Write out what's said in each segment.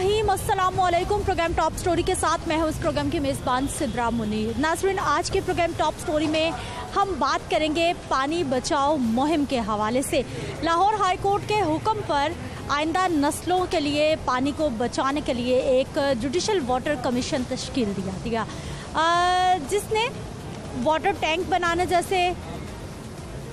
रहीम, अस्सलाम वालेकुम। Programme top story के साथ मैं हूं इस प्रोग्राम की मेज़बान सिद्रा मुनीर। नाज़रीन, आज के प्रोग्राम टॉप स्टोरी में हम बात करेंगे पानी बचाओ मुहिम के हवाले से। लाहौर हाई कोर्ट के हुक्म पर आइंदा नस्लों के लिए पानी को बचाने के लिए एक जुडिशल वाटर कमीशन तश्कील दिया गया, जिसने वाटर टैंक बनाने जैसे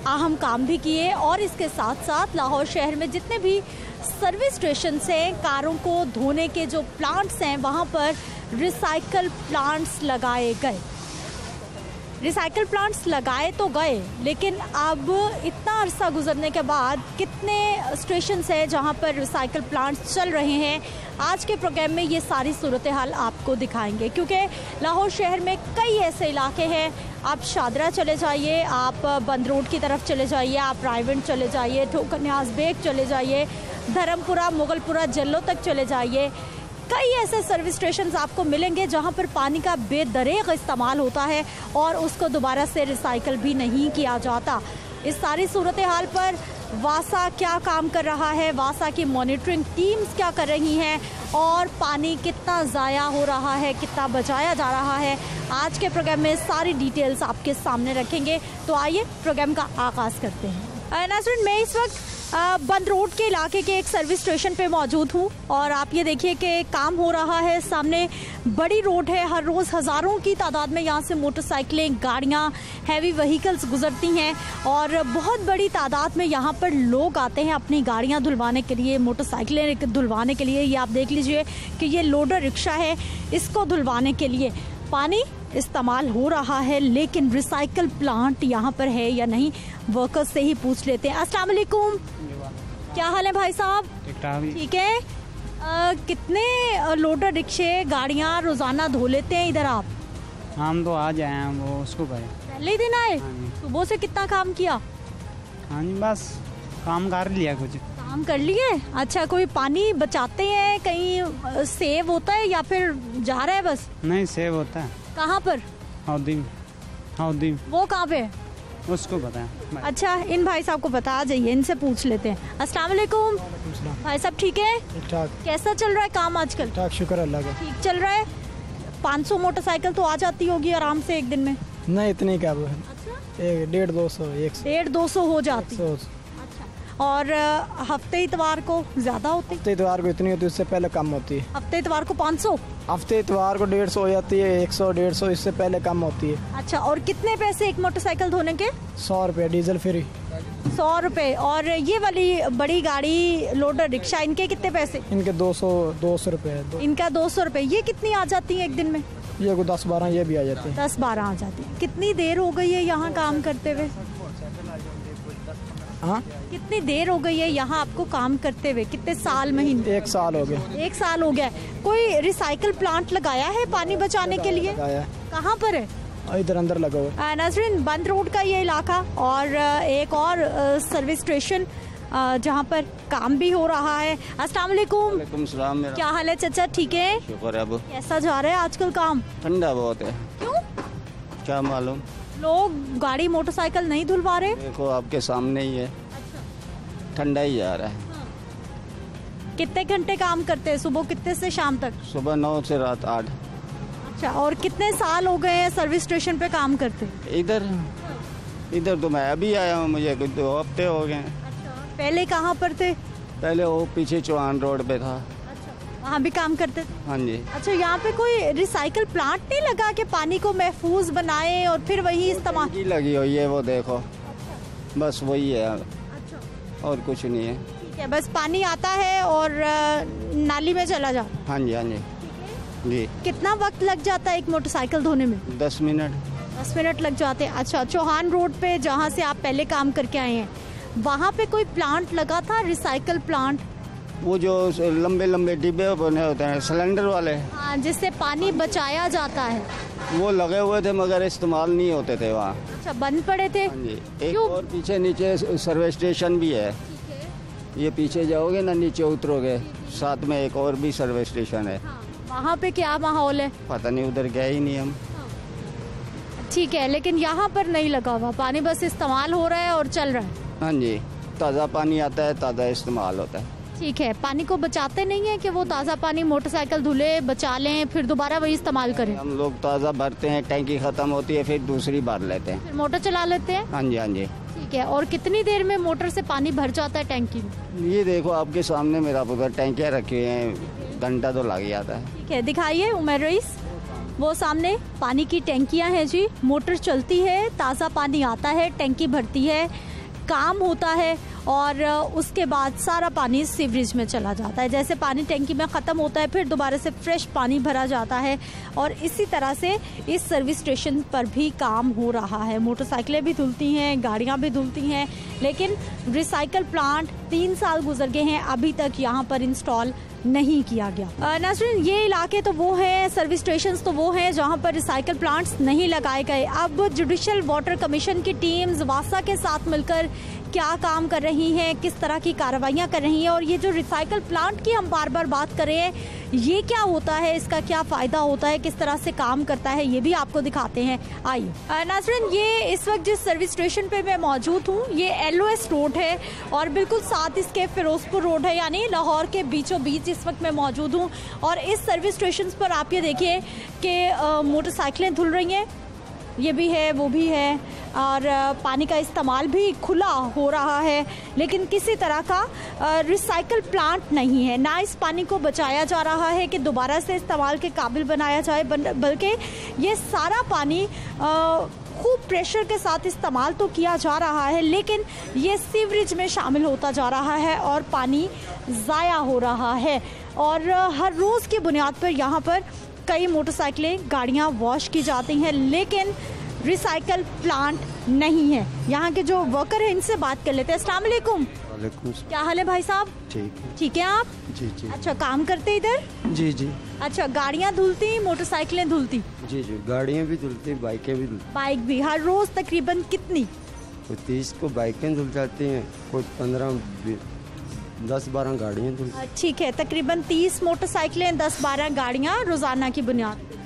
अहम काम भी किए और इसके साथ साथ लाहौर शहर में जितने भी सर्विस स्टेशन हैं, कारों को धोने के जो प्लांट्स हैं, वहाँ पर रिसाइकल प्लांट्स लगाए गए। रिसाइकल प्लांट्स लगाए तो गए, लेकिन अब इतना अरसा गुजरने के बाद कितने स्टेशंस हैं जहां पर रिसाइकल प्लांट्स चल रहे हैं, आज के प्रोग्राम में ये सारी सूरत हाल आपको दिखाएंगे। क्योंकि लाहौर शहर में कई ऐसे इलाके हैं, आप शादरा चले जाइए, आप बंद रोड की तरफ चले जाइए, आप रायवंड चले जाइए, ठोकर न्याज बेग चले जाइए, धर्मपुरा, मुगलपुरा, जल्लो तक चले जाइए। कई ऐसे सर्विस स्टेशंस आपको मिलेंगे जहां पर पानी का बेदरेग इस्तेमाल होता है और उसको दोबारा से रिसाइकल भी नहीं किया जाता। इस सारी सूरत हाल पर वासा क्या काम कर रहा है, वासा की मॉनिटरिंग टीम्स क्या कर रही हैं और पानी कितना ज़ाया हो रहा है, कितना बचाया जा रहा है, आज के प्रोग्राम में सारी डिटेल्स आपके सामने रखेंगे। तो आइए प्रोग्राम का आगाज़ करते हैं। नाज़रीन, मैं इस वक्त बंद रोड के इलाके के एक सर्विस स्टेशन पे मौजूद हूँ और आप ये देखिए कि काम हो रहा है। सामने बड़ी रोड है, हर रोज़ हज़ारों की तादाद में यहाँ से मोटरसाइकिलें, गाड़ियाँ, हैवी व्हीकल्स गुजरती हैं और बहुत बड़ी तादाद में यहाँ पर लोग आते हैं अपनी गाड़ियाँ धुलवाने के लिए, मोटरसाइकिलें धुलवाने के लिए। ये आप देख लीजिए कि ये लोडर रिक्शा है, इसको धुलवाने के लिए पानी इस्तेमाल हो रहा है, लेकिन रिसाइकल प्लांट यहाँ पर है या नहीं, वर्कर्स से ही पूछ लेते हैं। अस्सलाम वालेकुम, क्या हाल है भाई साहब? ठीक है। कितने लोडर रिक्शे, गाड़ियाँ रोजाना धो लेते हैं इधर आप? हम तो आज आए हैं, वो उसको पहले ही दिन आए? सुबह से कितना काम किया? हाँ जी, बस काम कर लिया, कुछ काम कर लिए। अच्छा, कोई पानी बचाते हैं, कहीं सेव होता है या फिर जा रहा है बस? नहीं, सेव होता है। कहाँ पर? हौदी। वो कहाँ पे? उसको पता है। अच्छा, इन भाई साहब को पता, आ जाइए, इनसे पूछ लेते हैं। अस्सलाम वालेकुम भाई साहब, ठीक है? ठीक। कैसा चल रहा है काम आजकल? ठीक, शुक्र अल्लाह का। ठीक चल रहा है। 500 मोटरसाइकिल तो आ जाती होगी आराम से एक दिन में? नहीं, इतनी क्या वो है। अच्छा, 150-200 हो जाती। और हफ्ते इतवार को ज्यादा होती? हफ्ते इतवार को इतनी होती है, उससे पहले कम होती है। हफ्ते इतवार को 500? हफ्ते इतवार को 150 हो जाती है, 100-150, इससे पहले कम होती है। अच्छा, और कितने पैसे एक मोटरसाइकिल धोने के? 100 रुपये डीजल फ्री। 100 रुपये। और ये वाली बड़ी गाड़ी लोडर रिक्शा, इनके कितने पैसे? इनके 200 रुपये। इनका 200 रुपये। ये कितनी आ जाती है एक दिन में? ये को 10-12 ये भी आ जाती है। 10-12 आ जाती है। कितनी देर हो गई है यहाँ काम करते हुए? हाँ, कितनी देर हो गई है यहाँ आपको काम करते हुए? कितने साल, महीने? 1 साल हो गया। 1 साल हो गया। कोई रिसाइकल प्लांट लगाया है पानी बचाने के लिए? कहाँ पर है? इधर अंदर लगा हुआ। नाज़रीन, बंद रोड का ये इलाका और एक और सर्विस स्टेशन जहाँ पर काम भी हो रहा है। अस्सलाम वालेकुम। क्या हाल है चाचा, ठीक है? शुक्र है। कैसा जा रहा है आजकल काम? ठंडा बहुत है। क्यों? क्या मालूम, लोग गाड़ी मोटरसाइकिल नहीं धुलवा रहे? देखो आपके सामने ही है। अच्छा। ठंडा ही जा रहा है। कितने घंटे काम करते हैं, सुबह कितने से शाम तक? सुबह 9 से रात 8। अच्छा, और कितने साल हो गए हैं सर्विस स्टेशन पे काम करते? इधर तो मैं अभी आया हूँ, मुझे 2 हफ्ते हो गए। अच्छा, पहले कहाँ पर थे? पहले वो पीछे चौहान रोड पे था। अच्छा, वहाँ भी काम करते थे? हाँ जी। अच्छा, यहाँ पे कोई रिसाइकल प्लांट नहीं लगा कि पानी को महफूज बनाए और फिर वही इस्तेमाल? टंकी लगी हुई है, वो देखो। अच्छा। बस वही है। अच्छा, और कुछ नहीं है। ठीक है, बस पानी आता है और नाली में चला जाता? हाँ जी, हाँ जी जी। कितना वक्त लग जाता है एक मोटरसाइकिल धोने में? 10 मिनट। 10 मिनट लग जाते हैं। अच्छा, चौहान रोड पे जहाँ से आप पहले काम करके आए हैं, वहाँ पे कोई प्लांट लगा था, रिसाइकल प्लांट? वो जो लंबे लंबे डिब्बे बने होते हैं सिलेंडर वाले, हाँ, जिससे पानी बचाया जाता है, वो लगे हुए थे मगर इस्तेमाल नहीं होते थे वहाँ। अच्छा, बंद पड़े थे? हाँ जी। एक और पीछे नीचे सर्विस स्टेशन भी है। ये पीछे जाओगे ना, नीचे उतरोगे, साथ में एक और भी सर्विस स्टेशन है। हाँ, वहाँ पे क्या माहौल है? पता नहीं, उधर गए ही नहीं हम। ठीक है, लेकिन यहाँ पर नहीं लगा हुआ, पानी बस इस्तेमाल हो रहा है और चल रहा है। हाँ जी, ताज़ा पानी आता है, ताज़ा इस्तेमाल होता है। ठीक है, पानी को बचाते नहीं है कि वो ताज़ा पानी मोटरसाइकिल धुले बचा लें फिर दोबारा वही इस्तेमाल करें? हम लोग ताज़ा भरते हैं, टैंकी ख़त्म होती है फिर दूसरी भर लेते हैं। फिर मोटर चला लेते हैं? हाँ जी, हाँ जी। ठीक है, और कितनी देर में मोटर से पानी भर जाता है टैंकी में? ये देखो आपके सामने मेरा उधर टैंकियाँ रखी हुई हैं, घंटा तो लग जाता है। ठीक है, दिखाइए उमर रईस, वो सामने पानी की टैंकियां हैं जी, मोटर चलती है, ताज़ा पानी आता है, टैंकी भरती है, काम होता है और उसके बाद सारा पानी सीवरेज में चला जाता है। जैसे पानी टैंकी में ख़त्म होता है फिर दोबारा से फ्रेश पानी भरा जाता है और इसी तरह से इस सर्विस स्टेशन पर भी काम हो रहा है। मोटरसाइकिलें भी धुलती हैं, गाड़ियां भी धुलती हैं, लेकिन रिसाइकल प्लांट 3 साल गुजर गए हैं, अभी तक यहाँ पर इंस्टॉल नहीं किया गया। नाज़रीन, ये इलाके तो वो हैं, सर्विस स्टेशंस तो वो हैं जहाँ पर रिसाइकल प्लांट्स नहीं लगाए गए। अब जुडिशल वाटर कमीशन की टीम्स वासा के साथ मिलकर क्या काम कर रही हैं, किस तरह की कार्रवाइयाँ कर रही हैं और ये जो रिसाइकल प्लांट की हम बार बार बात कर रहे हैं, ये क्या होता है, इसका क्या फ़ायदा होता है, किस तरह से काम करता है, ये भी आपको दिखाते हैं। आइए नाज़रीन, ये इस वक्त जिस सर्विस स्टेशन पे मैं मौजूद हूँ ये LOS रोड है और बिल्कुल साथ इसके फिरोजपुर रोड है, यानी लाहौर के बीचों बीच इस वक्त मैं मौजूद हूँ। और इस सर्विस स्टेशन पर आप ये देखिए कि मोटरसाइकिलें धुल रही हैं, ये भी है वो भी है और पानी का इस्तेमाल भी खुला हो रहा है, लेकिन किसी तरह का रिसाइकल प्लांट नहीं है। ना इस पानी को बचाया जा रहा है कि दोबारा से इस्तेमाल के काबिल बनाया जाए, बल्कि ये सारा पानी खूब प्रेशर के साथ इस्तेमाल तो किया जा रहा है, लेकिन ये सीवरेज में शामिल होता जा रहा है और पानी ज़ाया हो रहा है। और हर रोज़ की बुनियाद पर यहाँ पर कई मोटरसाइकिलें, गाड़ियाँ वॉश की जाती हैं, लेकिन रिसाइकल प्लांट नहीं है। यहाँ के जो वर्कर हैं इनसे बात कर लेते हैं। अस्सलाम वालेकुम। क्या हाल है भाई साहब? ठीक है आप? जी। अच्छा, काम करते इधर? जी। अच्छा, गाड़ियाँ धुलती, मोटरसाइकिलें धुलती? जी, गाड़ियाँ भी धुलती, बाइकें भी धुलती। बाइक भी? हर रोज तकरीबन कितनी? कोई 30 को बाइकें धुल जाती हैं, कोई 10-12 गाड़ियाँ धुल। ठीक है, तकरीबन 30 मोटरसाइकिलें, 10-12 गाड़ियाँ रोजाना की बुनियाद पे।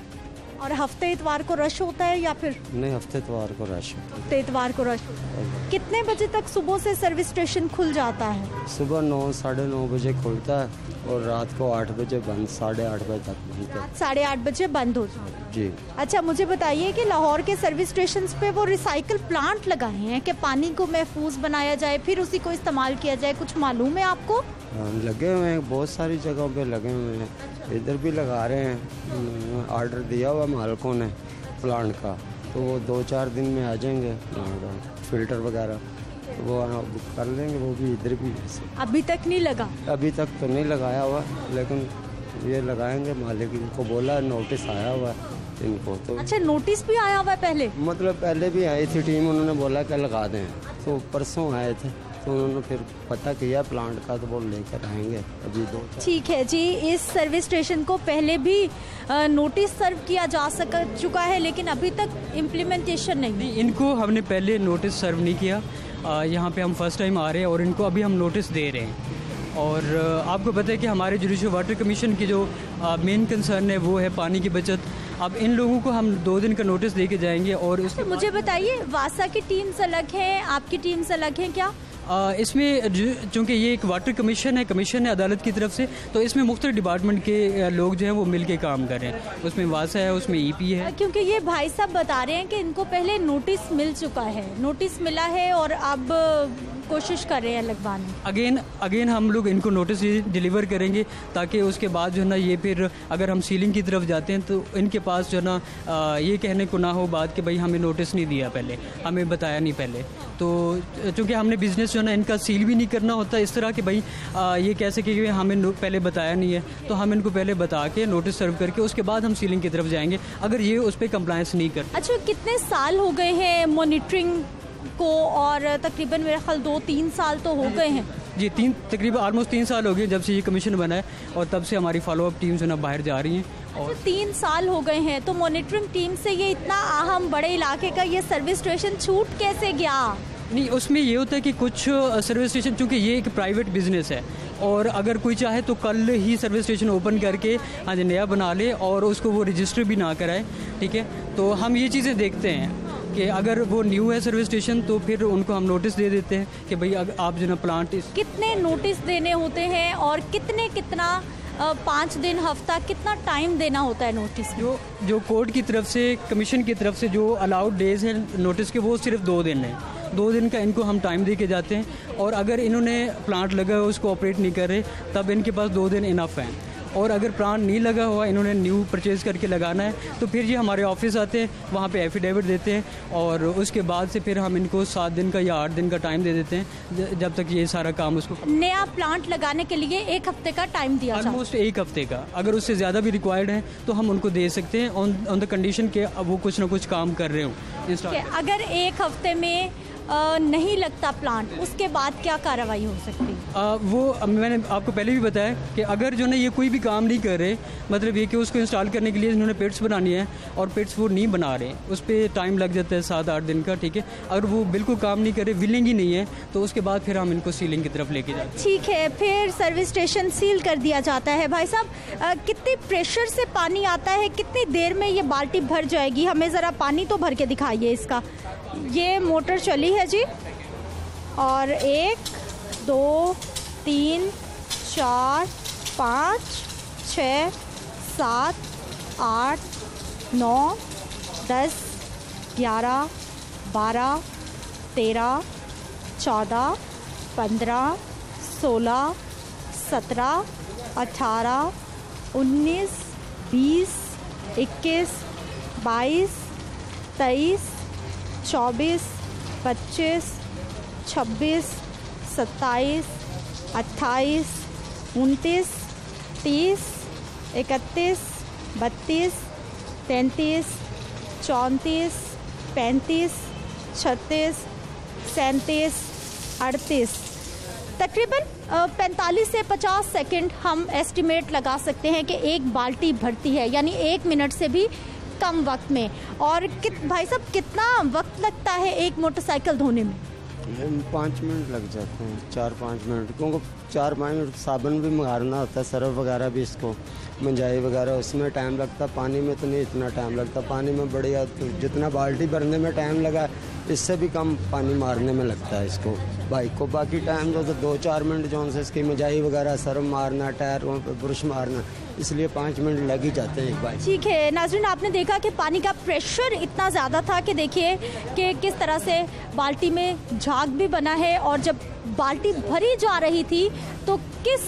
और हफ्ते इतवार को रश होता है या फिर नहीं? हफ्ते इतवार को रश। हफ्ते इतवार को रश होता है। कितने बजे तक सुबह से सर्विस स्टेशन खुल जाता है? सुबह 9, 9:30 बजे खुलता है और रात को 8 बजे बंद, 8:30 बजे तक बंद। रात 8:30 बजे बंद हो जाता है जी। अच्छा, मुझे बताइए कि लाहौर के सर्विस स्टेशन पे वो रिसाइकल प्लांट लगाए हैं कि पानी को महफूज बनाया जाए फिर उसी को इस्तेमाल किया जाए, कुछ मालूम है आपको? लगे हुए हैं, बहुत सारी जगहों पे लगे हुए हैं। इधर भी लगा रहे हैं, ऑर्डर दिया हुआ मालिकों ने प्लांट का, तो वो 2-4 दिन में आ जाएंगे फिल्टर वगैरह, तो वो बुक कर लेंगे। वो भी इधर भी ऐसे। अभी तक नहीं लगा? अभी तक तो नहीं लगाया हुआ, लेकिन ये लगाएंगे। मालिक इनको बोला, नोटिस आया हुआ है इनको तो। अच्छा, नोटिस भी आया हुआ है पहले? मतलब पहले भी आई थी टीम, उन्होंने बोला कि लगा दें, तो परसों आए थे, तो उन्होंने फिर पता किया प्लांट का, तो वो लेकर आएंगे अभी 2। ठीक है जी। इस सर्विस स्टेशन को पहले भी नोटिस सर्व किया जा चुका है, लेकिन अभी तक इम्प्लीमेंटेशन नहीं। इनको हमने पहले नोटिस सर्व नहीं किया, यहाँ पे हम फर्स्ट टाइम आ रहे हैं और इनको अभी हम नोटिस दे रहे हैं। और आपको पता है कि हमारे जुडिशल वाटर कमीशन की जो मेन कंसर्न है वो है पानी की बचत। अब इन लोगों को हम 2 दिन का नोटिस दे के जाएंगे। और उसके मुझे बताइए, वासा की टीम्स अलग है, आपकी टीम्स अलग है क्या? इसमें चूँकि ये एक वाटर कमीशन है अदालत की तरफ से, तो इसमें मुख्तलिफ डिपार्टमेंट के लोग जो हैं वो मिल के काम कर रहे हैं। उसमें वासा है, उसमें EP है। क्योंकि ये भाई साहब बता रहे हैं कि इनको पहले नोटिस मिल चुका है, नोटिस मिला है और अब कोशिश कर रहे हैं लगवाने। अगेन हम लोग इनको नोटिस डिलीवर करेंगे, ताकि उसके बाद जो है ना ये फिर अगर हम सीलिंग की तरफ जाते हैं तो इनके पास जो है ना ये कहने को ना हो बात कि भाई हमें नोटिस नहीं दिया, पहले हमें बताया नहीं पहले। तो चूँकि हमने बिज़नेस जो है ना इनका सील भी नहीं करना होता इस तरह कि भाई ये कह सके कि हमें पहले बताया नहीं है, तो हम इनको पहले बता के नोटिस सर्व करके उसके बाद हम सीलिंग की तरफ जाएंगे अगर ये उस पर कंप्लायंस नहीं करते। अच्छा, कितने साल हो गए हैं मॉनिटरिंग को? और तकरीबन मेरा ख्याल 2-3 साल तो हो गए हैं जी। तकरीबन ऑलमोस्ट 3 साल हो गए जब से ये कमीशन बना है, और तब से हमारी फॉलोअप टीम जो है ना बाहर जा रही हैं। और 3 साल हो गए हैं, तो मॉनिटरिंग टीम से ये इतना अहम बड़े इलाके का ये सर्विस स्टेशन छूट कैसे गया? नहीं, उसमें ये होता है कि कुछ सर्विस स्टेशन, चूँकि ये एक प्राइवेट बिजनेस है, और अगर कोई चाहे तो कल ही सर्विस स्टेशन ओपन करके हाँ जी नया बना ले और उसको वो रजिस्टर भी ना कराए, ठीक है। तो हम ये चीज़ें देखते हैं कि अगर वो न्यू है सर्विस स्टेशन तो फिर उनको हम नोटिस दे देते हैं कि भाई आप जो ना प्लांट कितने नोटिस देने होते हैं और कितना 5 दिन हफ्ता कितना टाइम देना होता है नोटिस? जो कोर्ट की तरफ से कमीशन की तरफ से जो अलाउड डेज हैं नोटिस के वो सिर्फ 2 दिन हैं। 2 दिन का इनको हम टाइम दे के जाते हैं और अगर इन्होंने प्लांट लगा हुआ उसको ऑपरेट नहीं कर रहे तब इनके पास 2 दिन इनफ हैं। और अगर प्लांट नहीं लगा हुआ इन्होंने न्यू परचेज़ करके लगाना है तो फिर ये हमारे ऑफिस आते हैं, वहाँ पे एफिडेविट देते हैं और उसके बाद से फिर हम इनको 7 दिन का या 8 दिन का टाइम दे देते हैं जब तक ये सारा काम उसको। नया प्लांट लगाने के लिए 1 हफ्ते का टाइम दिया जाता है? ऑलमोस्ट 1 हफ्ते का। अगर उससे ज़्यादा भी रिक्वायर्ड है तो हम उनको दे सकते हैं ऑन द कंडीशन के अब वो कुछ ना कुछ काम कर रहे हो। अगर 1 हफ्ते में नहीं लगता प्लांट उसके बाद क्या कार्रवाई हो सकती है? वो मैंने आपको पहले भी बताया कि अगर जो ना ये कोई भी काम नहीं कर रहे, मतलब ये कि उसको इंस्टॉल करने के लिए इन्होंने पिट्स बनानी है और पिट्स वो नहीं बना रहे, उस पर टाइम लग जाता है 7-8 दिन का, ठीक है। अगर वो बिल्कुल काम नहीं करे, विलिंग ही नहीं है, तो उसके बाद फिर हम इनको सीलिंग की तरफ लेके जाते हैं। ठीक है, फिर सर्विस स्टेशन सील कर दिया जाता है। भाई साहब कितनी प्रेशर से पानी आता है, कितनी देर में ये बाल्टी भर जाएगी? हमें ज़रा पानी तो भर के दिखाइए इसका। ये मोटर चली है जी और 1 2 3 4 5 6 7 8 9 10 11 12 13 14 15 16 17 18 19 20 21 22 23 24 25 26 27 28 29 30 31 32 33 34 35 36 37 38 तकरीबन 45 से 50 सेकंड हम एस्टिमेट लगा सकते हैं कि एक बाल्टी भरती है, यानी 1 मिनट से भी कम वक्त में। और भाई साहब कितना वक्त लगता है एक मोटरसाइकिल धोने में? 5 मिनट लग जाते हैं, 4-5 मिनट, क्योंकि 4-5 मिनट साबुन भी मारना होता है, सर्फ वगैरह भी, इसको मंजाई वगैरह, उसमें टाइम लगता। पानी में तो नहीं इतना टाइम लगता। पानी में बढ़िया तो जितना बाल्टी भरने में टाइम लगा इससे भी कम पानी मारने में लगता है इसको बाइक को। बाकी टाइम जो 2-4 मिनट जो से इसकी मंजाई वगैरह, सर्फ मारना, टायरों पर ब्रश मारना, इसलिए 5 मिनट लग ही जाते हैं एक बाइक। ठीक है नाज़रीन, आपने देखा कि पानी का प्रेशर इतना ज़्यादा था कि देखिए कि किस तरह से बाल्टी में झाग भी बना है और जब बाल्टी भरी जा रही थी तो किस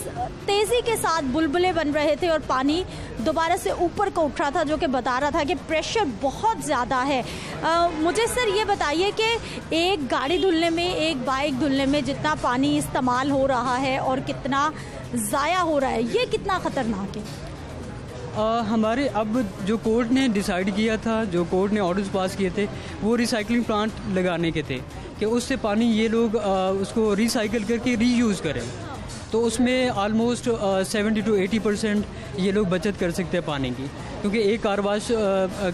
तेज़ी के साथ बुलबुले बन रहे थे और पानी दोबारा से ऊपर को उठ रहा था, जो कि बता रहा था कि प्रेशर बहुत ज़्यादा है। मुझे सर ये बताइए कि एक गाड़ी धुलने में, एक बाइक धुलने में जितना पानी इस्तेमाल हो रहा है और कितना ज़ाया हो रहा है, ये कितना ख़तरनाक है? हमारे अब जो कोर्ट ने डिसाइड किया था, जो कोर्ट ने ऑर्डर्स पास किए थे, वो रिसाइकलिंग प्लांट लगाने के थे कि उससे पानी ये लोग उसको रिसाइकल करके रीयूज़ करें। तो उसमें ऑलमोस्ट 70 to 80% ये लोग बचत कर सकते हैं पानी की, क्योंकि एक कार वाश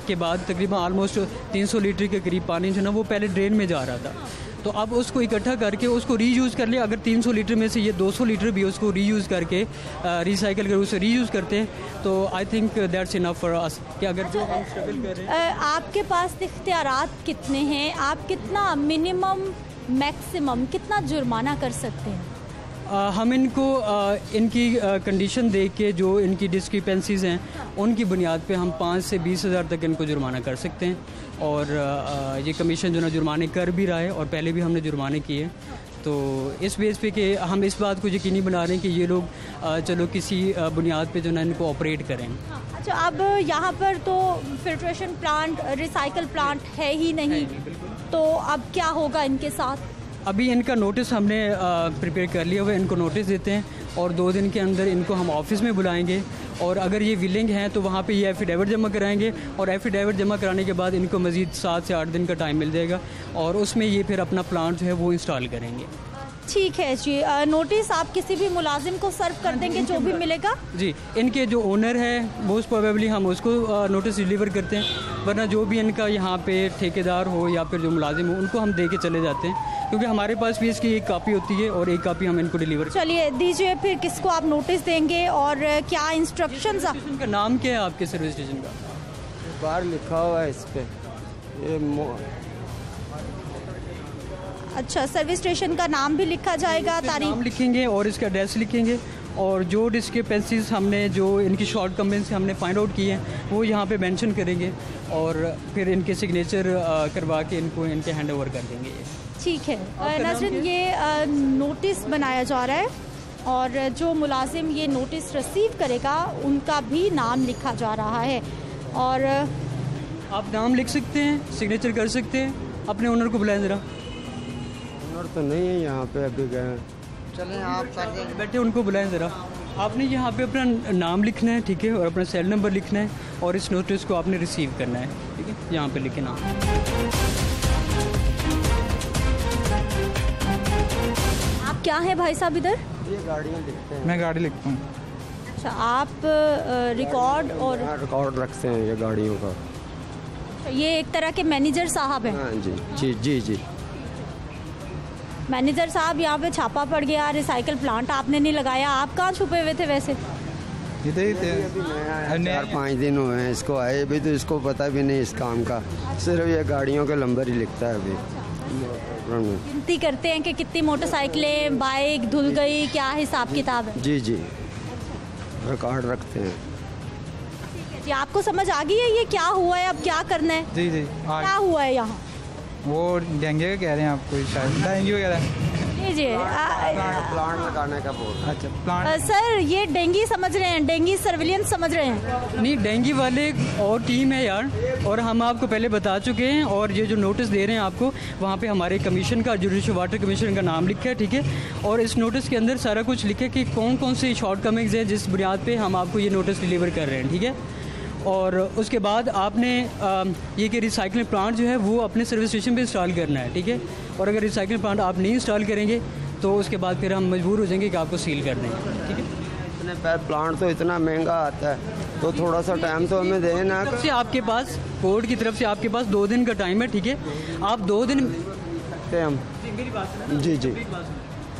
के बाद तकरीबन ऑलमोस्ट 300 लीटर के करीब पानी जो ना वो पहले ड्रेन में जा रहा था। तो अब उसको इकट्ठा करके उसको रीयूज़ कर ले। अगर 300 लीटर में से ये 200 लीटर भी उसको रीयूज़ करके रिसाइकल कर उसे रीयूज़ करते हैं तो I think that's enough for us कि अगर जो हम स्ट्रगल कर रहे हैं। आपके पास इख्तियारात कितने हैं? आप कितना मिनिमम मैक्सिमम कितना जुर्माना कर सकते हैं? हम इनको इनकी कंडीशन देख के जो इनकी डिस्क्रिपेंसीज़ हैं उनकी बुनियाद पे हम 5 से 20 हज़ार तक इनको जुर्माना कर सकते हैं। और ये कमीशन जो ना जुर्माने कर भी रहा है और पहले भी हमने जुर्माने किए। तो इस बेस पे कि हम इस बात को यकीनी बना रहे हैं कि ये लोग चलो किसी बुनियाद पे जो ना इनको ऑपरेट करें। अच्छा, अब यहाँ पर तो फिल्ट्रेशन प्लांट, रिसाइकल प्लांट है ही नहीं, तो अब क्या होगा इनके साथ? अभी इनका नोटिस हमने प्रिपेयर कर लिया हुआ है, इनको नोटिस देते हैं और 2 दिन के अंदर इनको हम ऑफिस में बुलाएंगे और अगर ये विलिंग हैं तो वहाँ पे ये एफिडेविट जमा कराएंगे और एफिडेविट जमा कराने के बाद इनको मज़ीद 7 से 8 दिन का टाइम मिल जाएगा और उसमें ये फिर अपना प्लांट जो है वो इंस्टॉल करेंगे। ठीक है जी, नोटिस आप किसी भी मुलाजिम को सर्व कर देंगे जो भी मिलेगा? जी, इनके जो ओनर है मोस्ट प्रोबेबली हम उसको नोटिस डिलीवर करते हैं, वरना जो भी इनका यहाँ पे ठेकेदार हो या फिर जो मुलाजिम हो उनको हम दे के चले जाते हैं, क्योंकि हमारे पास भी इसकी एक कापी होती है और एक कापी हम इनको डिलीवर। चलिए दीजिए, फिर किसको आप नोटिस देंगे और क्या इंस्ट्रक्शंस? का नाम क्या है आपके सर्विस स्टेशन का? बाहर लिखा हुआ है इस पे, ये अच्छा, सर्विस स्टेशन का नाम भी लिखा जाएगा, तारीख नाम लिखेंगे और इसका एड्रेस लिखेंगे, और जो डिस्क्रिपेंसीज हमने, जो इनकी शॉर्ट कमेंट्स हमने फाइंड आउट किए हैं वो यहाँ पे मेंशन करेंगे, और फिर इनके सिग्नेचर करवा के इनको इनके हैंड ओवर कर देंगे। ठीक है। नाज़रीन, ये नोटिस बनाया जा रहा है और जो मुलाजिम ये नोटिस रिसीव करेगा उनका भी नाम लिखा जा रहा है। और आप नाम लिख सकते हैं, सिग्नेचर कर सकते हैं। अपने ओनर को बुलाएं ज़रा। ओनर तो नहीं है यहाँ पे, अभी गए। चलें आप कर देंगे। बैठे, उनको बुलाएं ज़रा। आपने यहाँ पे अपना नाम लिखना है, ठीक है, और अपना सेल नंबर लिखना है, और इस नोटिस को आपने रिसीव करना है, ठीक है। यहाँ पे लिखे नाम। आप क्या हैं भाई साहब इधर? ये गाड़ियाँ लिखते हैं। मैं गाड़ी लिखता हूँ। अच्छा, आप रिकॉर्ड और रिकॉर्ड रखते हैं ये गाड़ियों का। ये एक तरह के मैनेजर साहब हैं। हाँ जी जी जी जी। मैनेजर साहब, यहाँ पे छापा पड़ गया, रिसाइकल प्लांट आपने नहीं लगाया, आप कहाँ छुपे हुए थे वैसे? इधर ही थे। 4-5 दिन हुए हैं इसको आए, अभी तो इसको पता भी नहीं इस काम का, सिर्फ ये गाड़ियों के नंबर ही लिखता है अभी। गिनती करते हैं कि कितनी मोटरसाइकिलें, बाइक धुल गई, क्या हिसाब किताब है? जी जी, रिकॉर्ड रखते हैं। जी, आपको समझ आ गई है ये क्या हुआ है, अब क्या करना है? जी जी। क्या हुआ है यहाँ? वो डेंगू का कह रहे हैं आपको, शायद डेंगू कह रहे हैं। जी प्लांट लगाने का बोल। अच्छा, प्लांट। सर, ये डेंगी समझ रहे हैं, डेंगी सर्विलेंस समझ रहे हैं? नहीं, डेंगू वाले और टीम है यार, और हम आपको पहले बता चुके हैं, और ये जो नोटिस दे रहे हैं आपको, वहाँ पे हमारे कमीशन का, जुडिशल वाटर कमीशन का नाम लिखा है, ठीक है। और इस नोटिस के अंदर सारा कुछ लिखा है कि कौन कौन सी शॉर्ट कमिंग्स हैं जिस बुनियाद पे हम आपको ये नोटिस डिलीवर कर रहे हैं, ठीक है। और उसके बाद आपने ये कि रिसाइकलिंग प्लांट जो है वो अपने सर्विस स्टेशन पे इंस्टॉल करना है, ठीक है। और अगर रिसाइकलिंग प्लांट आप नहीं इंस्टॉल करेंगे तो उसके बाद फिर हम मजबूर हो जाएंगे कि आपको सील कर देंगे, ठीक है। इतने प्लांट तो इतना महंगा आता है, तो थोड़ा सा टाइम तो हमें देना। से आपके पास कोर्ट की तरफ से आपके पास 2 दिन का टाइम है, ठीक है। आप 2 दिन हम जी जी,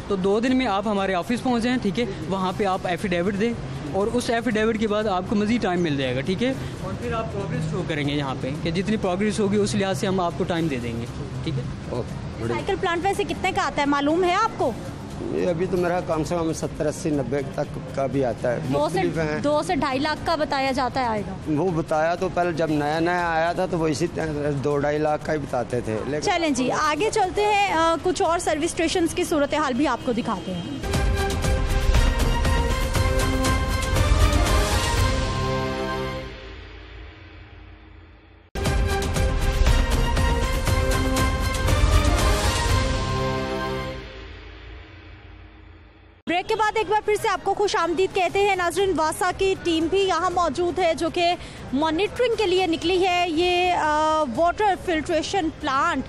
तो 2 दिन में आप हमारे ऑफिस पहुंच जाएं, ठीक है। वहाँ पे आप एफिडेविट दें, और उस एफिडेविट के बाद आपको मज़ीद टाइम मिल जाएगा, ठीक है। और फिर आप प्रोग्रेस शो करेंगे यहाँ पे कि जितनी प्रोग्रेस होगी उस लिहाज से हम आपको टाइम दे देंगे, ठीक है। रिसाइकल प्लांट वैसे कितने का आता है, मालूम है आपको? ये अभी तो मेरा कम से कम 70-80-90 तक का भी आता है। 2 से मुख्तलिफ हैं। 2 से 2.5 लाख का बताया जाता है आएगा। वो बताया तो पहले जब नया नया आया था तो वो इसी 2-2.5 लाख का ही बताते थे, लेकिन चलें जी, आगे चलते हैं, कुछ और सर्विस स्टेशंस की सूरत हाल भी आपको दिखाते हैं। ब्रेक के बाद एक बार फिर से आपको खुश आमदीद कहते हैं। नाज़रीन, वासा की टीम भी यहाँ मौजूद है जो कि मॉनिटरिंग के लिए निकली है। ये वाटर फिल्ट्रेशन प्लांट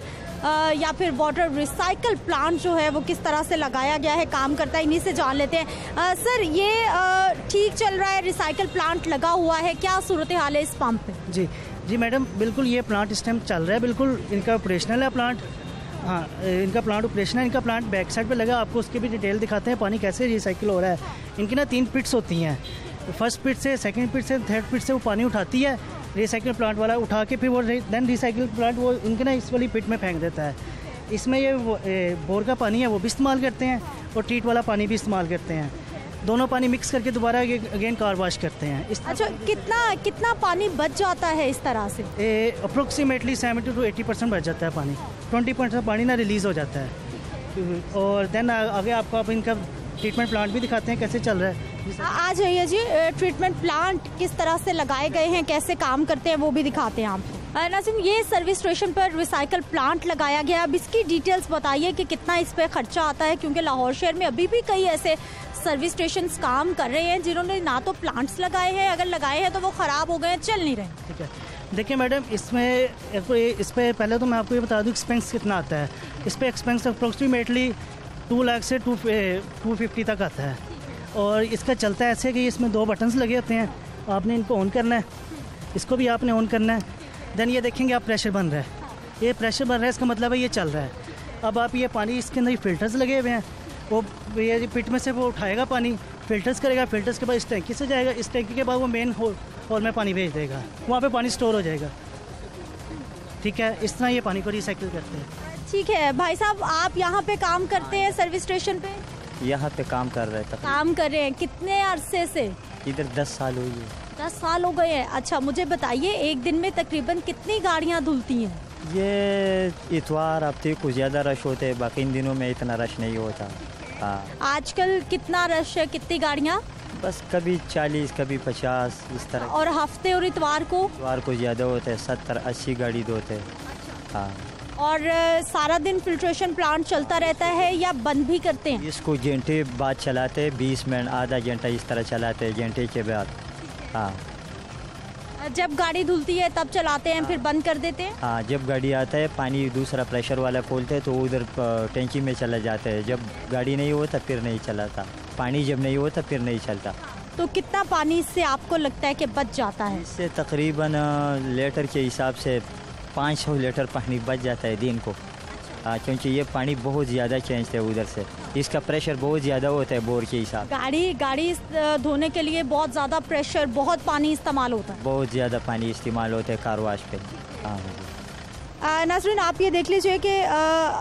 या फिर वाटर रिसाइकल प्लांट जो है वो किस तरह से लगाया गया है, काम करता है, इन्हीं से जान लेते हैं। सर, ये ठीक चल रहा है, रिसाइकल प्लांट लगा हुआ है, क्या सूरत हाल है इस पंप पे? जी जी मैडम, बिल्कुल ये प्लांट इस टाइम चल रहा है, बिल्कुल इनका ऑपरेशनल है प्लांट। हाँ, इनका प्लांट ऑपरेशन है, इनका प्लांट बैक साइड पे लगा, आपको उसकी भी डिटेल दिखाते हैं पानी कैसे रिसाइकिल हो रहा है। इनकी ना 3 पिट्स होती हैं, फर्स्ट पिट से, सेकंड पिट से, थर्ड पिट से वो पानी उठाती है रिसाइकिल प्लांट वाला, उठा के फिर वो देन रिसाइकिल प्लांट वो इनके ना इस वाली पिट में फेंक देता है। इसमें ये बोर का पानी है वो भी इस्तेमाल करते हैं, और ट्रीट वाला पानी भी इस्तेमाल करते हैं। दोनों पानी मिक्स करके दोबारा अगेन कार वाश करते हैं। अच्छा, कितना पानी बच जाता है इस तरह से? अप्रोक्सीमेटली 70 to 80% बच जाता है पानी, 20% पानी ना रिलीज़ हो जाता है। और देन आगे आपको आप इनका ट्रीटमेंट प्लांट भी दिखाते हैं कैसे चल रहा है। आ जाइए जी, ट्रीटमेंट प्लांट किस तरह से लगाए गए हैं, कैसे काम करते हैं, वो भी दिखाते हैं आपको। नाज़रीन, ये सर्विस स्टेशन पर रिसाइकल प्लांट लगाया गया, अब इसकी डिटेल्स बताइए कि कितना इस पर खर्चा आता है, क्योंकि लाहौर शहर में अभी भी कई ऐसे सर्विस स्टेशन काम कर रहे हैं जिन्होंने ना तो प्लांट्स लगाए हैं, अगर लगाए हैं तो वो ख़राब हो गए हैं, चल नहीं रहे। ठीक है, देखिए मैडम, इसमें इस पर पहले तो मैं आपको ये बता दूँ एक्सपेंस कितना आता है। इस पर एक्सपेंस अप्रोक्सीमेटली 2 लाख से 250 तक आता है। और इसका चलता है ऐसे कि इसमें 2 बटन्स लगे होते हैं, आपने इनको ऑन करना है, इसको भी आपने ऑन करना है। देन ये देखेंगे आप प्रेशर बन रहा है, ये प्रेशर बन रहा है, इसका मतलब है ये चल रहा है। अब आप ये पानी, इसके अंदर फिल्टर्स लगे हुए हैं, वो ये पिट में से वो उठाएगा पानी, फिल्टर्स करेगा, फिल्टर्स के बाद इस टैंकी से जाएगा, इस टैंकी के बाद वो मेन हॉल में पानी भेज देगा, वहाँ पे पानी स्टोर हो जाएगा। ठीक है, इस तरह ये पानी को रिसाइकिल करते हैं। ठीक है भाई साहब, आप यहाँ पे काम करते हैं सर्विस स्टेशन पे? यहाँ पे काम कर रहे थे। काम कर रहे हैं कितने अरसे से? इधर 10 साल हुई है। 10 साल हो गए हैं। अच्छा, मुझे बताइए एक दिन में तकरीबन कितनी गाड़ियाँ धुलती हैं? ये इतवार हफ्ते को ज़्यादा रश होते हैं, बाकी इन दिनों में इतना रश नहीं होता। हाँ, आजकल कितना रश है, कितनी गाड़ियाँ? बस कभी 40 कभी 50 इस तरह। और हफ्ते और इतवार को? इतवार को ज़्यादा होते हैं, 70-80 गाड़ी धोते हैं। हाँ। और सारा दिन फिल्ट्रेशन प्लांट चलता रहता है या बंद भी करते हैं? इसको घंटे बाद चलाते हैं, 20 मिनट आधा घंटा इस तरह चलाते हैं घंटे के बाद। हाँ, जब गाड़ी धुलती है तब चलाते हैं, फिर बंद कर देते हैं? हाँ, जब गाड़ी आता है पानी दूसरा प्रेशर वाला खोलते हैं तो उधर टंकी में चला जाता है। जब गाड़ी नहीं होता फिर नहीं चलाता, पानी जब नहीं होता फिर नहीं चलता। तो कितना पानी इससे आपको लगता है कि बच जाता है? इससे तकरीबन लीटर के हिसाब से 500 लीटर पानी बच जाता है दिन को। हाँ, क्योंकि ये पानी बहुत ज़्यादा चेंज है उधर से, इसका प्रेशर बहुत ज़्यादा होता है बोर के हिसाब। गाड़ी धोने के लिए बहुत ज़्यादा प्रेशर, बहुत पानी इस्तेमाल होता है? बहुत ज़्यादा पानी इस्तेमाल होता है कार वाश पे। हाँ नाज़रीन, आप ये देख लीजिए कि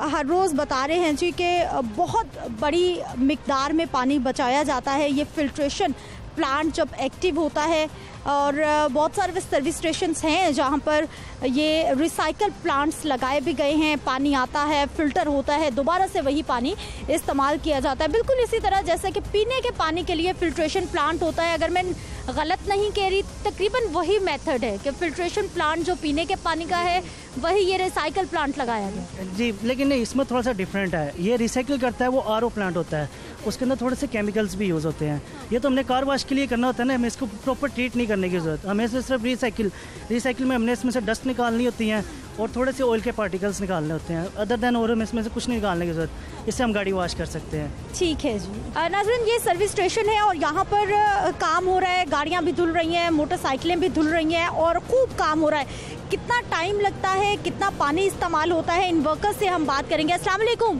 हर रोज़ बता रहे हैं जी कि बहुत बड़ी मिकदार में पानी बचाया जाता है। ये फिल्ट्रेशन प्लांट जब एक्टिव होता है, और बहुत सारे सर्विस स्टेशंस हैं जहाँ पर ये रिसाइकल प्लांट्स लगाए भी गए हैं। पानी आता है, फ़िल्टर होता है, दोबारा से वही पानी इस्तेमाल किया जाता है। बिल्कुल इसी तरह जैसे कि पीने के पानी के लिए फ़िल्ट्रेशन प्लांट होता है। अगर मैं गलत नहीं कह रही, तकरीबन वही मेथड है कि फ़िल्ट्रेशन प्लांट जो पीने के पानी का है वही ये रिसाइकल प्लांट लगाया गया जी। लेकिन नहीं, इसमें थोड़ा सा डिफरेंट है। ये रिसाइकिल करता है, वो आरओ प्लांट होता है, उसके अंदर थोड़े से केमिकल्स भी यूज़ होते हैं। ये तो हमने कार वाश के लिए करना होता है ना, हमें इसको प्रॉपर ट्रीट नहीं करने की ज़रूरत। हमें सिर्फ रिसाइकिल में हमने इसमें से डस्ट निकालनी होती हैं और थोड़े से ऑयल के पार्टिकल्स निकालने होते हैं। अदर देन और हमें इसमें से कुछ नहीं निकालने की ज़रूरत। इससे हम गाड़ी वॉश कर सकते हैं। ठीक है जी। नाज़रीन, ये सर्विस स्टेशन है और यहाँ पर काम हो रहा है, गाड़ियाँ भी धुल रही हैं, मोटरसाइकिलें भी धुल रही हैं और खूब काम हो रहा है। कितना टाइम लगता है, कितना पानी इस्तेमाल होता है, इन वर्कर्स से हम बात करेंगे। अस्सलाम वालेकुम।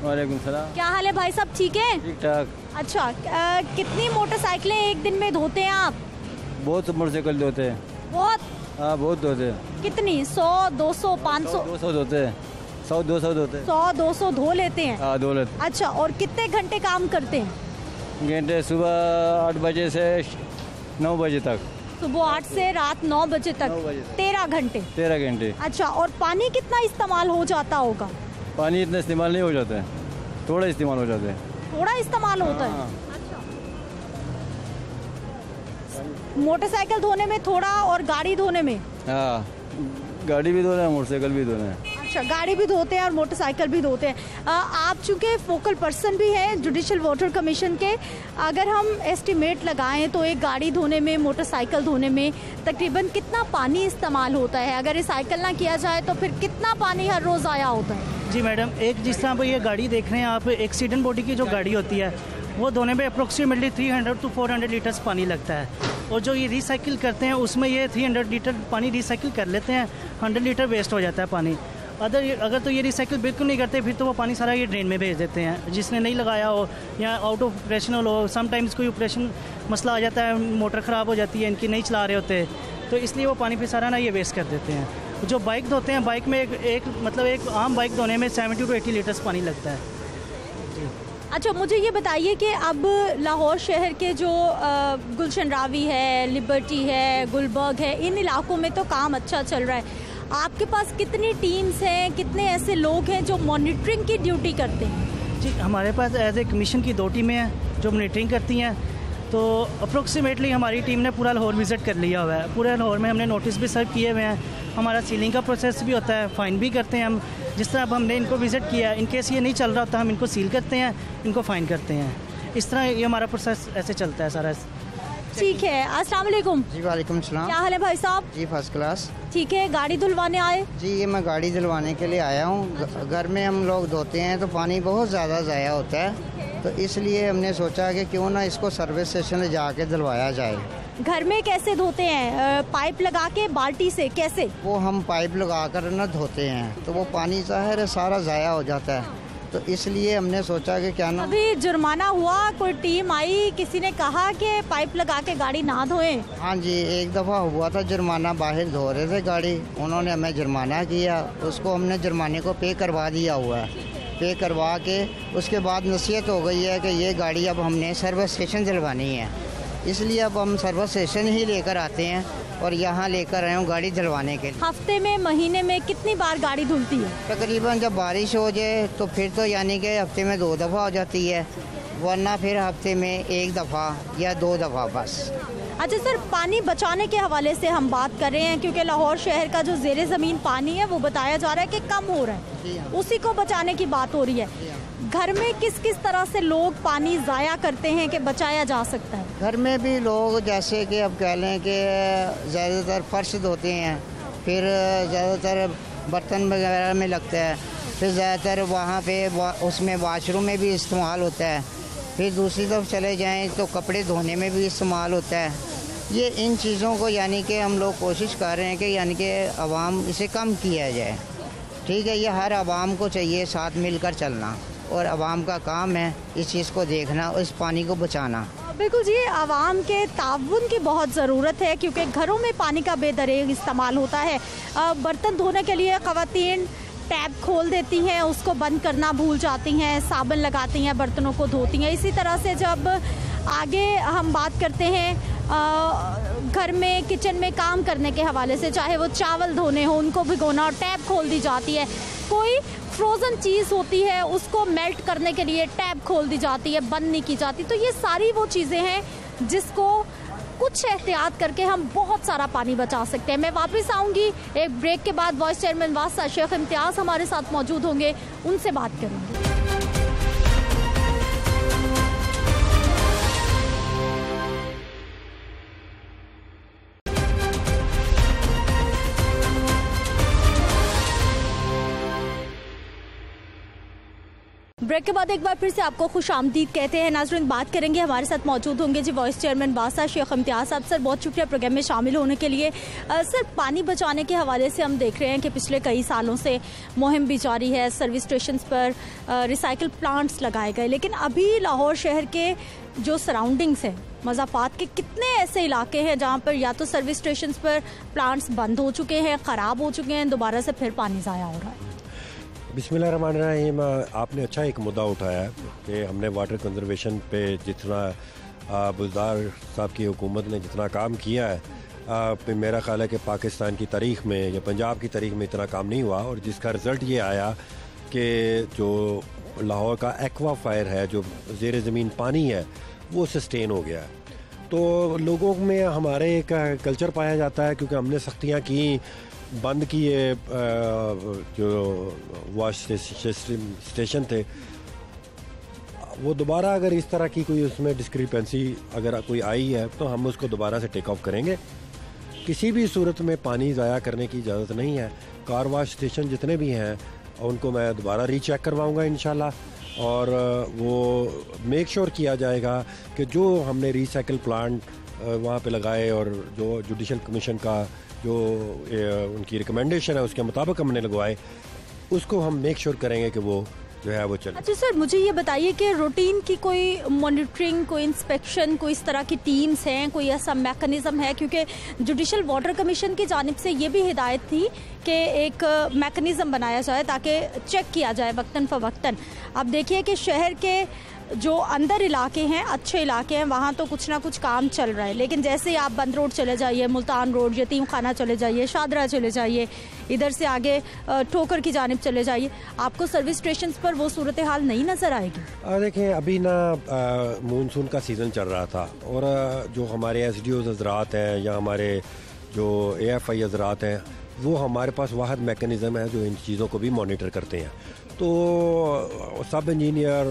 वालेकुम सलाम। क्या हाल है भाई साहब, ठीक है? ठीक ठाक। अच्छा, कितनी मोटरसाइकिलें एक दिन में धोते हैं आप? बहुत मोटरसाइकिल धोते हैं। बहुत? हाँ, बहुत धोते हैं। कितनी? 100, 200, 500? 200 धोते हैं। 100-200 धोते हैं। 100-200 धो लेते हैं? हाँ, धो लेते हैं। अच्छा, और कितने घंटे काम करते हैं? घंटे सुबह 8 बजे से 9 बजे तक। सुबह 8 से रात 9 बजे तक? 13 घंटे? 13 घंटे। अच्छा, और पानी कितना इस्तेमाल हो जाता होगा? पानी इतना इस्तेमाल नहीं हो जाता है, थोड़ा इस्तेमाल हो जाता है। थोड़ा इस्तेमाल होता है? मोटरसाइकिल धोने में थोड़ा और गाड़ी धोने में? हाँ, गाड़ी भी धोना है, मोटरसाइकिल भी धोना है। अच्छा, गाड़ी भी धोते हैं और मोटरसाइकिल भी धोते हैं। आप चूँकि फोकल पर्सन भी हैं जुडिशल वाटर कमीशन के, अगर हम एस्टिमेट लगाएं तो एक गाड़ी धोने में, मोटरसाइकिल धोने में तकरीबन कितना पानी इस्तेमाल होता है? अगर रिसाइकिल ना किया जाए तो फिर कितना पानी हर रोज़ आया होता है? जी मैडम, एक जिस तरह पर ये गाड़ी देख रहे हैं आप, एक्सीडेंट बॉडी की जो गाड़ी होती है वो धोने में अप्रोक्सीमेटली 300 to 400 लीटर्स पानी लगता है। और जो ये रिसाइकिल करते हैं उसमें ये 300 लीटर पानी रिसाइकिल कर लेते हैं, 100 लीटर वेस्ट हो जाता है पानी। अगर तो ये रिसाइकिल बिल्कुल नहीं करते फिर तो वो पानी सारा ये ड्रेन में भेज देते हैं। जिसने नहीं लगाया हो या आउट ऑफ ऑपरेशनल हो, समटाइम्स कोई ऑपरेशन मसला आ जाता है, मोटर ख़राब हो जाती है, इनकी नहीं चला रहे होते, तो इसलिए वो पानी फिर सारा ना ये वेस्ट कर देते हैं। जो बाइक धोते हैं, बाइक में एक आम बाइक धोने में 70 to 80 लीटर्स पानी लगता है। अच्छा, मुझे ये बताइए कि अब लाहौर शहर के जो गुलशन रावी है, लिबर्टी है, गुलबर्ग है, इन इलाकों में तो काम अच्छा चल रहा है। आपके पास कितनी टीम्स हैं, कितने ऐसे लोग हैं जो मॉनिटरिंग की ड्यूटी करते हैं? जी, हमारे पास एज ए कमीशन की 2 टीमें हैं जो मॉनिटरिंग करती हैं। तो अप्रोक्सीमेटली हमारी टीम ने पूरा लाहौर विज़िट कर लिया हुआ है। पूरे लाहौर में हमने नोटिस भी सर्व किए हुए हैं। हमारा सीलिंग का प्रोसेस भी होता है, फ़ाइन भी करते हैं हम। जिस तरह अब हमने इनको विज़िट किया, इनकेस ये नहीं चल रहा होता हम इनको सील करते हैं, इनको फ़ाइन करते हैं। इस तरह ये हमारा प्रोसेस ऐसे चलता है सारा। ठीक है। अस्सलाम वालेकुम। जी वालेकुम सलाम। क्या हाल है भाई साहब? जी फर्स्ट क्लास। ठीक है, गाड़ी धुलवाने आए? जी, ये मैं गाड़ी धुलवाने के लिए आया हूँ। घर में हम लोग धोते हैं तो पानी बहुत ज़्यादा ज़ाया होता है, तो इसलिए हमने सोचा कि क्यों ना इसको सर्विस स्टेशन ले जाके धुलवाया जाए। घर में कैसे धोते हैं? पाइप लगा के, बाल्टी से, कैसे? वो हम पाइप लगा कर ना धोते हैं तो वो पानी ज़ाहिर है सारा ज़ाया हो जाता है। तो इसलिए हमने सोचा कि क्या ना अभी जुर्माना हुआ, कोई टीम आई, किसी ने कहा कि पाइप लगा के गाड़ी ना धोएं? हाँ जी, एक दफ़ा हुआ था जुर्माना, बाहर धो रहे थे गाड़ी, उन्होंने हमें जुर्माना किया, उसको हमने जुर्माने को पे करवा दिया हुआ है। पे करवा के उसके बाद नसीहत हो गई है कि ये गाड़ी अब हमने सर्विस स्टेशन दिलवानी है, इसलिए अब हम सर्विस स्टेशन ही लेकर आते हैं और यहाँ लेकर आए हूँ गाड़ी धुलवाने के लिए। हफ्ते में, महीने में कितनी बार गाड़ी धुलती है? तकरीबन जब बारिश हो जाए तो फिर तो यानी कि हफ्ते में 2 दफ़ा हो जाती है, वरना फिर हफ्ते में 1 दफ़ा या 2 दफ़ा बस। अच्छा सर, पानी बचाने के हवाले से हम बात कर रहे हैं क्योंकि लाहौर शहर का जो ज़ेरे ज़मीन पानी है वो बताया जा रहा है कि कम हो रहा है, उसी को बचाने की बात हो रही है। घर में किस किस तरह से लोग पानी ज़ाया करते हैं कि बचाया जा सकता है? घर में भी लोग जैसे कि अब कह लें कि ज़्यादातर फर्श धोते हैं, फिर ज़्यादातर बर्तन वगैरह में लगता है, फिर ज़्यादातर वहाँ पे उसमें वाशरूम में भी इस्तेमाल होता है, फिर दूसरी तरफ चले जाएं तो कपड़े धोने में भी इस्तेमाल होता है। ये इन चीज़ों को यानी कि हम लोग कोशिश कर रहे हैं कि यानी कि आवाम इसे कम किया जाए। ठीक है, ये हर आवाम को चाहिए साथ मिलकर चलना और आवाम का काम है इस चीज़ को देखना और इस पानी को बचाना। बिल्कुल जी, आवाम के ताउन की बहुत ज़रूरत है क्योंकि घरों में पानी का बेदरेग इस्तेमाल होता है। बर्तन धोने के लिए ख़वातीन टैप खोल देती हैं, उसको बंद करना भूल जाती हैं, साबुन लगाती हैं, बर्तनों को धोती हैं। इसी तरह से जब आगे हम बात करते हैं घर में किचन में काम करने के हवाले से, चाहे वो चावल धोने हो, उनको भिगोना और टैप खोल दी जाती है। कोई फ्रोज़न चीज़ होती है उसको मेल्ट करने के लिए टैप खोल दी जाती है, बंद नहीं की जाती। तो ये सारी वो चीज़ें हैं जिसको कुछ एहतियात करके हम बहुत सारा पानी बचा सकते हैं। मैं वापस आऊँगी एक ब्रेक के बाद। वाइस चेयरमैन वासा शेख इम्तियाज़ हमारे साथ मौजूद होंगे, उनसे बात करेंगे। ब्रेक के बाद एक बार फिर से आपको खुश आमदीद कहते हैं। नाज़रीन, बात करेंगे, हमारे साथ मौजूद होंगे जी वाइस चेयरमैन वासा शेख इम्तियाज़ साहब। सर, बहुत शुक्रिया प्रोग्राम में शामिल होने के लिए। सर, पानी बचाने के हवाले से हम देख रहे हैं कि पिछले कई सालों से मुहिम भी जारी है, सर्विस स्टेशन पर रिसाइकिल प्लांट्स लगाए गए, लेकिन अभी लाहौर शहर के जो सराउंडिंग्स हैं, मज़ाफ़ात के कितने ऐसे इलाके हैं जहाँ पर या तो सर्विस स्टेशन पर प्लांट्स बंद हो चुके हैं, ख़राब हो चुके हैं, दोबारा से फिर पानी ज़ाया हो रहा है। बिस्मिल्लाहिर्रहमानिर्रहीम, आपने अच्छा एक मुद्दा उठाया है कि हमने वाटर कंजर्वेशन पे जितना बुज़दार साहब की हुकूमत ने जितना काम किया है, मेरा ख्याल है कि पाकिस्तान की तारीख़ में या पंजाब की तारीख़ में इतना काम नहीं हुआ, और जिसका रिज़ल्ट ये आया कि जो लाहौर का एक्वा फायर है, जो ज़ेर ज़मीन पानी है, वो सस्टेन हो गया है। तो लोगों में हमारे एक कल्चर पाया जाता है, क्योंकि हमने सख्तियाँ की, बंद किए जो वॉश स्टेशन थे, वो दोबारा अगर इस तरह की कोई उसमें डिस्क्रिपेंसी अगर कोई आई है तो हम उसको दोबारा से टेक ऑफ करेंगे। किसी भी सूरत में पानी ज़ाया करने की इजाज़त नहीं है। कार वॉश स्टेशन जितने भी हैं उनको मैं दोबारा रीचेक करवाऊँगा इंशाल्लाह, और वो मेक श्योर किया जाएगा कि जो हमने रिसाइकिल प्लांट वहाँ पे लगाए और जो जुडिशल कमीशन का जो उनकी रिकमेंडेशन है उसके मुताबिक हमने लगवाए, उसको हम मेक श्योर करेंगे कि वो जो है वो चले। अच्छा सर, मुझे ये बताइए कि रूटीन की कोई मॉनिटरिंग, कोई इंस्पेक्शन, कोई इस तरह की टीम्स हैं, कोई ऐसा मैकेनिज़्म है? क्योंकि जुडिशल वाटर कमीशन की जानिब से ये भी हिदायत थी कि एक मैकेनिज़्म बनाया जाए ताकि चेक किया जाए वक्तन फ़वक्तन। अब देखिए कि शहर के जो अंदर इलाके हैं, अच्छे इलाके हैं, वहाँ तो कुछ ना कुछ काम चल रहा है, लेकिन जैसे ही आप बंद रोड चले जाइए, मुल्तान रोड, यतीम खाना चले जाइए, शादरा चले जाइए, इधर से आगे ठोकर की जानिब चले जाइए, आपको सर्विस स्टेशन पर वो सूरत हाल नहीं नज़र आएगी। देखें, अभी ना मानसून का सीज़न चल रहा था, और जो हमारे SDOs हज़रात हैं या हमारे जो AFI हज़रात हैं, वो हमारे पास वाहिद मैकेनिज़्म है जो इन चीज़ों को भी मॉनिटर करते हैं। तो सब इंजीनियर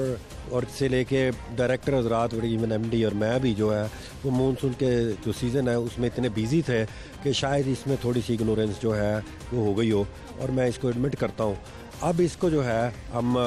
और से लेके डायरेक्टर हज़रात, इवन MD और मैं भी जो है वो मानसून के जो सीज़न है उसमें इतने बिज़ी थे कि शायद इसमें थोड़ी सी इग्नोरेंस जो है वो हो गई हो, और मैं इसको एडमिट करता हूँ। अब इसको जो है हम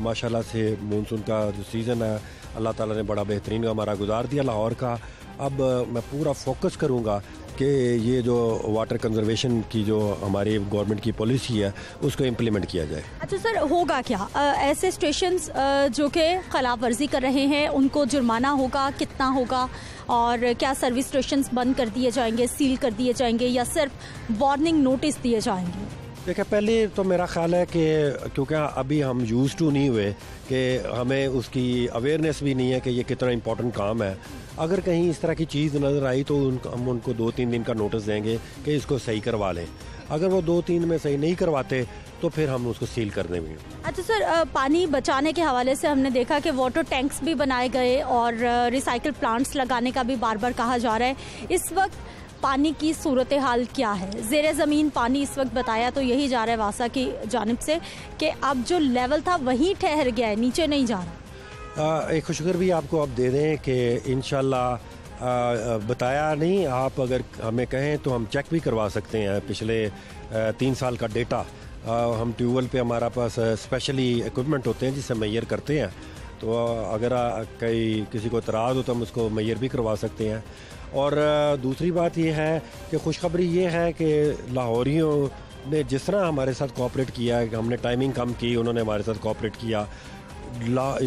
माशाल्लाह से मानसून का जो सीज़न है अल्लाह ताला ने बड़ा बेहतरीन हमारा गुजार दिया लाहौर का। अब मैं पूरा फोकस करूँगा कि ये जो वाटर कंजर्वेशन की जो हमारी गवर्नमेंट की पॉलिसी है उसको इम्प्लीमेंट किया जाए। अच्छा सर, होगा क्या ऐसे स्टेशंस जो कि खिलाफ वर्जी कर रहे हैं उनको जुर्माना होगा, कितना होगा, और क्या सर्विस स्टेशंस बंद कर दिए जाएंगे, सील कर दिए जाएंगे, या सिर्फ वार्निंग नोटिस दिए जाएंगे? देखिए, पहले तो मेरा ख्याल है कि क्योंकि अभी हम यूज़ टू नहीं हुए कि हमें उसकी अवेयरनेस भी नहीं है कि ये कितना इम्पोर्टेंट काम है। अगर कहीं इस तरह की चीज़ नज़र आई तो हम उनको 2-3 दिन का नोटिस देंगे कि इसको सही करवा लें। अगर वो 2-3 में सही नहीं करवाते तो फिर हम उसको सील कर देंगे। अच्छा सर, पानी बचाने के हवाले से हमने देखा कि वाटर टैंक्स भी बनाए गए और रिसाइकिल प्लांट्स लगाने का भी बार बार कहा जा रहा है। इस वक्त पानी की सूरत हाल क्या है? ज़ेरे ज़मीन पानी इस वक्त बताया तो यही जा रहा है वासा की जानिब से कि अब जो लेवल था वहीं ठहर गया है, नीचे नहीं जा रहा। एक खुशखबरी भी आपको अब दे दें कि इंशाल्लाह, बताया नहीं, आप अगर हमें कहें तो हम चेक भी करवा सकते हैं पिछले 3 साल का डेटा। हम ट्यूबवेल पे हमारा पास स्पेशली इक्विपमेंट होते हैं जिससे मैयर करते हैं, तो अगर किसी को इतराज़ हो तो हम उसको मैयर भी करवा सकते हैं। और दूसरी बात ये है कि खुशखबरी ये है कि लाहौरियों ने जिस तरह हमारे साथ कोऑपरेट किया है, हमने टाइमिंग कम की, उन्होंने हमारे साथ कोऑपरेट किया,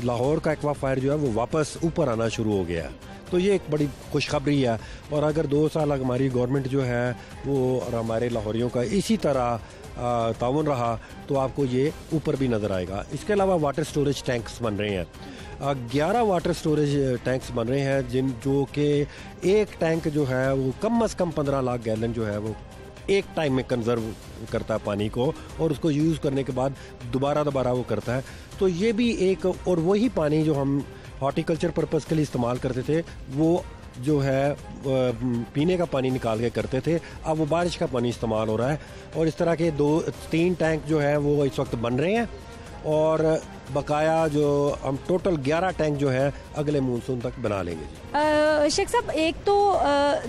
लाहौर का एक्वा फायर जो है वो वापस ऊपर आना शुरू हो गया है। तो ये एक बड़ी खुशखबरी है। और अगर 2 साल हमारी गवर्नमेंट जो है वो और हमारे लाहौरियों का इसी तरह ताउन रहा तो आपको ये ऊपर भी नज़र आएगा। इसके अलावा वाटर स्टोरेज टैंक्स बन रहे हैं, 11 वाटर स्टोरेज टैंक्स बन रहे हैं जो कि एक टैंक जो है वो कम से कम 15 लाख गैलन जो है वो एक टाइम में कंजर्व करता है पानी को, और उसको यूज़ करने के बाद दोबारा वो करता है। तो ये भी एक, और वही पानी जो हम हॉर्टिकल्चर पर्पज़ के लिए इस्तेमाल करते थे वो जो है पीने का पानी निकाल के करते थे, अब वो बारिश का पानी इस्तेमाल हो रहा है। और इस तरह के 2-3 टैंक जो है वो इस वक्त बन रहे हैं, और बकाया जो हम टोटल 11 टैंक जो है अगले मानसून तक बना लेंगे। शेख साहब, एक तो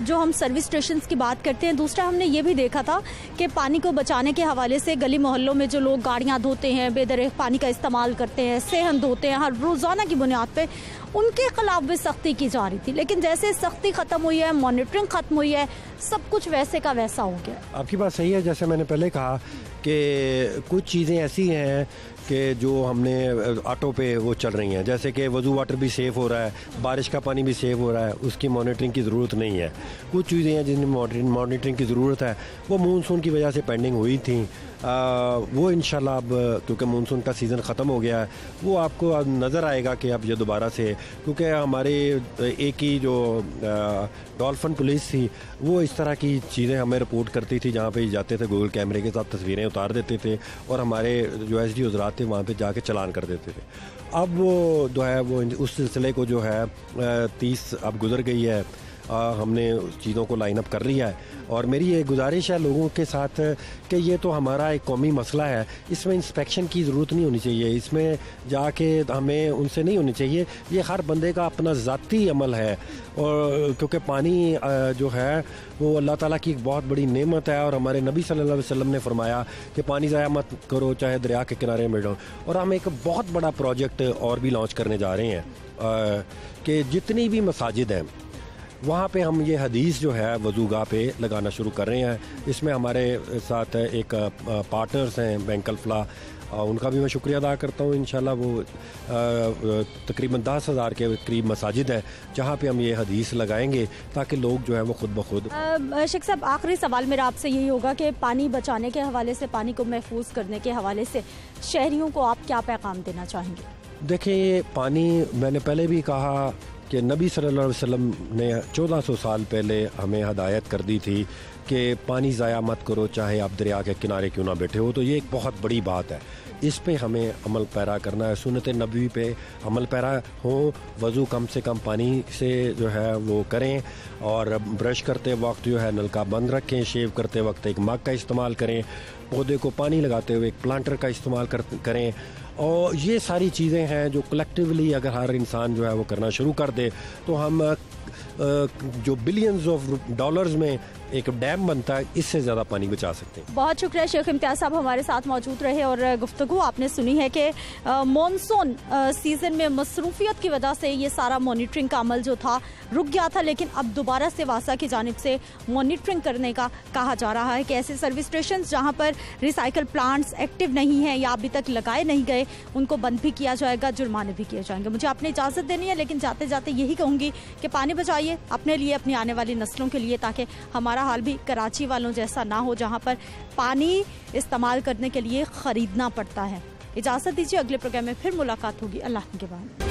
जो हम सर्विस स्टेशंस की बात करते हैं, दूसरा हमने ये भी देखा था कि पानी को बचाने के हवाले से गली मोहल्लों में जो लोग गाड़ियां धोते हैं, बेदरेग पानी का इस्तेमाल करते हैं, सेहन धोते हैं हर रोज़ाना की बुनियाद पे, उनके खिलाफ भी सख्ती की जा रही थी। लेकिन जैसे सख्ती ख़त्म हुई है, मॉनिटरिंग ख़त्म हुई है, सब कुछ वैसे का वैसा हो गया। आपकी बात सही है। जैसे मैंने पहले कहा कि कुछ चीज़ें ऐसी हैं कि जो हमने ऑटो पे वो चल रही हैं, जैसे कि वज़ू वाटर भी सेफ़ हो रहा है, बारिश का पानी भी सेव हो रहा है, उसकी मॉनिटरिंग की ज़रूरत नहीं है। कुछ चीज़ें हैं जिनमें मॉनिटरिंग की ज़रूरत है, वो मानसून की वजह से पेंडिंग हुई थी। वो इंशाल्लाह अब क्योंकि मानसून का सीज़न ख़त्म हो गया है, वो आपको नज़र आएगा कि अब ये दोबारा से, क्योंकि हमारे एक ही जो डॉल्फिन पुलिस थी वो इस तरह की चीज़ें हमें रिपोर्ट करती थी, जहाँ पे जाते थे गूगल कैमरे के साथ तस्वीरें उतार देते थे और हमारे जो SD हज़रात थे वहाँ पे जाके चालान कर देते थे। अब वो जो है वो उस सिलसिले को जो है 30 अब गुजर गई है, हमने उस चीज़ों को लाइन अप कर लिया है। और मेरी ये गुजारिश है लोगों के साथ कि ये तो हमारा एक कौमी मसला है, इसमें इंस्पेक्शन की ज़रूरत नहीं होनी चाहिए, इसमें जाके हमें उनसे नहीं होनी चाहिए, ये हर बंदे का अपना ज़ाती अमल है। और क्योंकि पानी जो है वो अल्लाह ताला की एक बहुत बड़ी नेमत है, और हमारे नबी सल्लल्लाहु अलैहि वसल्लम ने फरमाया कि पानी ज़ाया मत करो, चाहे दरिया के किनारे में बैठो। और हम एक बहुत बड़ा प्रोजेक्ट और भी लॉन्च करने जा रहे हैं कि जितनी भी मसाजिद हैं वहाँ पे हम ये हदीस जो है वज़ूगाह पे लगाना शुरू कर रहे हैं। इसमें हमारे साथ एक पार्टनर्स हैं बैंक अल-फलाह, उनका भी मैं शुक्रिया अदा करता हूँ। इंशाल्लाह वो तकरीबन 10,000 के करीब मसाजिद हैं जहाँ पे हम ये हदीस लगाएंगे ताकि लोग जो है वो खुद ब खुद। शेख साहब, आखिरी सवाल मेरा आपसे यही होगा कि पानी बचाने के हवाले से, पानी को महफूज करने के हवाले से शहरियों को आप क्या पैगाम देना चाहेंगे? देखिए, पानी मैंने पहले भी कहा कि नबी सल्लल्लाहु अलैहि वसल्लम ने 1400 साल पहले हमें हदायत कर दी थी कि पानी ज़ाया मत करो, चाहे आप दरिया के किनारे क्यों ना बैठे हो। तो ये एक बहुत बड़ी बात है, इस पे हमें अमल पैरा करना है, सुन्नत नबी पे अमल पैरा हो। वज़ू कम से कम पानी से जो है वो करें, और ब्रश करते वक्त जो है नलका बंद रखें, शेव करते वक्त एक मग का इस्तेमाल करें, पौधे को पानी लगाते हुए एक प्लांटर का इस्तेमाल करें। और ये सारी चीज़ें हैं जो कलेक्टिवली अगर हर इंसान जो है वो करना शुरू कर दे तो हम जो बिलियंस ऑफ डॉलर्स में एक डैम बनता है, इससे ज़्यादा पानी बचा सकते हैं। बहुत शुक्रिया शेख इम्तियाज साहब हमारे साथ मौजूद रहे और गुफ्तगू आपने सुनी है कि मॉनसून सीजन में मसरूफियत की वजह से ये सारा मॉनिटरिंग का अमल जो था रुक गया था, लेकिन अब दोबारा से वासा की जानिब से मॉनिटरिंग करने का कहा जा रहा है कि ऐसे सर्विस स्टेशन जहाँ पर रिसाइकल प्लांट्स एक्टिव नहीं हैं या अभी तक लगाए नहीं गए उनको बंद भी किया जाएगा, जुर्माने भी किए जाएंगे। मुझे आपने इजाज़त देनी है, लेकिन जाते जाते यही कहूँगी कि पानी बचाइए अपने लिए, अपनी आने वाली नस्लों के लिए, ताकि हमारा हाल भी कराची वालों जैसा ना हो जहाँ पर पानी इस्तेमाल करने के लिए ख़रीदना पड़ता है। इजाज़त दीजिए, अगले प्रोग्राम में फिर मुलाकात होगी। अल्लाह के बाद।